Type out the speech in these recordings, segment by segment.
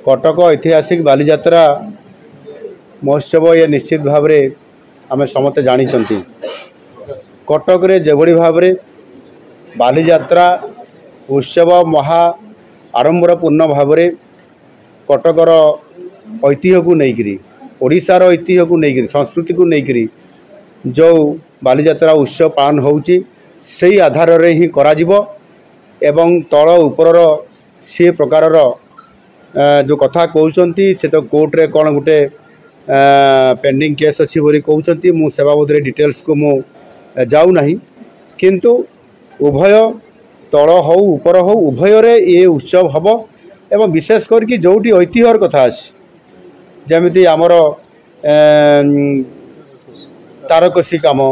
कटक ऐतिहासिक बालीजात्रा महोत्सव ये निश्चित भाव में आम समस्त जानी कटक रे जेभली भाव में बालीजात्रा उत्सव महा आडंबर पूर्ण भाव में कटकर ऐतिह्य को लेकर ओडिशार ऐतिह्य को लेकर संस्कृति को लेकर जो बालीजात्रा उत्सव पालन होउची से आधार रे ही करा जिवो एवं तल ऊपर सी प्रकार जो कथा कहते से तो कोर्ट रे कौन गोटे पेंडिंग केस अच्छी बोली कहते मु से बाबद डिटेल्स को मु जाऊ नहीं किंतु उभय तल हो ऊपर हो उभय रे ये उत्सव हम एवं विशेष करके जोटी ऐतिह्यर कथा अच्छी जमीती आमर तारकसी काम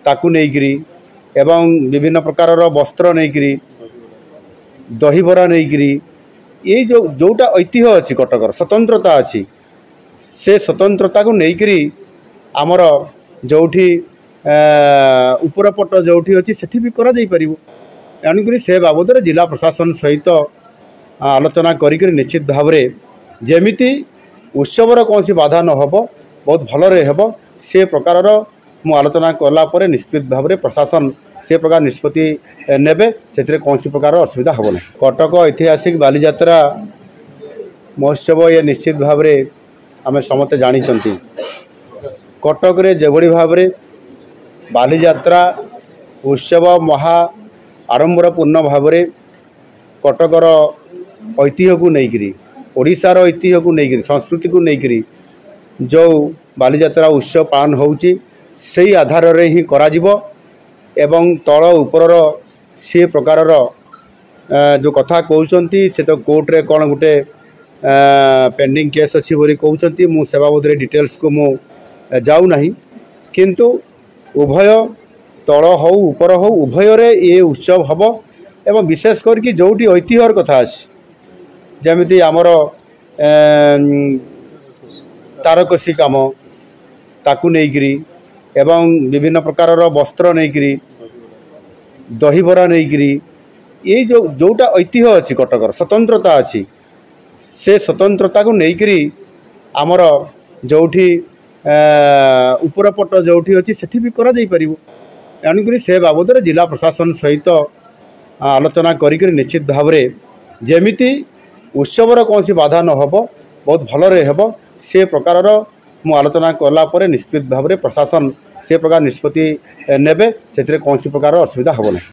ताकू नेइकरी एवं विभिन्न प्रकार वस्त्र नेइकरी दहीबरा नेइकरी ये जोटा ऐतिह्य अच्छी कटकर स्वतंत्रता अच्छी से स्वतंत्रता को लेकर आमर जोठी उपरपट जोठी अच्छी सेठी भी करा जाई परिबो एणुक से बाबद जिला प्रशासन सहित आलोचना करिक निश्चित भाव में जेमिति उत्सवर कौन सी बाधा न हो बहुत भलरे हेब से प्रकार मु आलोचना कला निश्चित भाव में प्रशासन से प्रकार निष्पत्ति नेबे से कौन सी प्रकार असुविधा हम ना। कटक ऐतिहासिक बालीजात्रा महोत्सव ये निश्चित भाव में आम समस्त जानी कटक रे जेभली भाव में बालीजात्रा उत्सव महा आडंबर पूर्ण भाव में कटकर ऐतिह्य को लेकर ओडिशार ऐतिह्य को लेकर संस्कृति को लेकर जो बालीजात्रा उत्सव पालन होउची से आधार रे ही करा जिवो एवं तल ऊपर सी प्रकार जो कथा कहते से तो कोर्ट रे कौन गोटे पेंडिंग केस अच्छी बोली कहते मु से बाबद डिटेल्स को मु जाऊ नहीं किंतु उभय तल हो ऊपर हो उभय रे ये उत्सव हम एवं विशेष करके जोटी ऐतिह्यर कथा अच्छी जमीती आमर तारकसी काम ताकू नेइकरी एवं विभिन्न प्रकार वस्त्र नेइकरी दहीबरा नेइकरी ये जोटा ऐतिह्य अच्छी कटकर स्वतंत्रता अच्छी से स्वतंत्रता को लेकर आमर जोठी उपरपट जोठी अच्छी सेठी भी करा जाई परिबो एणुक से बाबद जिला प्रशासन सहित आलोचना करिक निश्चित भाव में जेमिति उत्सवर कौन सी बाधा न हो बहुत भलरे हेब से प्रकार मु आलोचना कला निश्चित भाव में प्रशासन से प्रकार निष्पत्ति नेबे से कौन सी प्रकार असुविधा हम ना।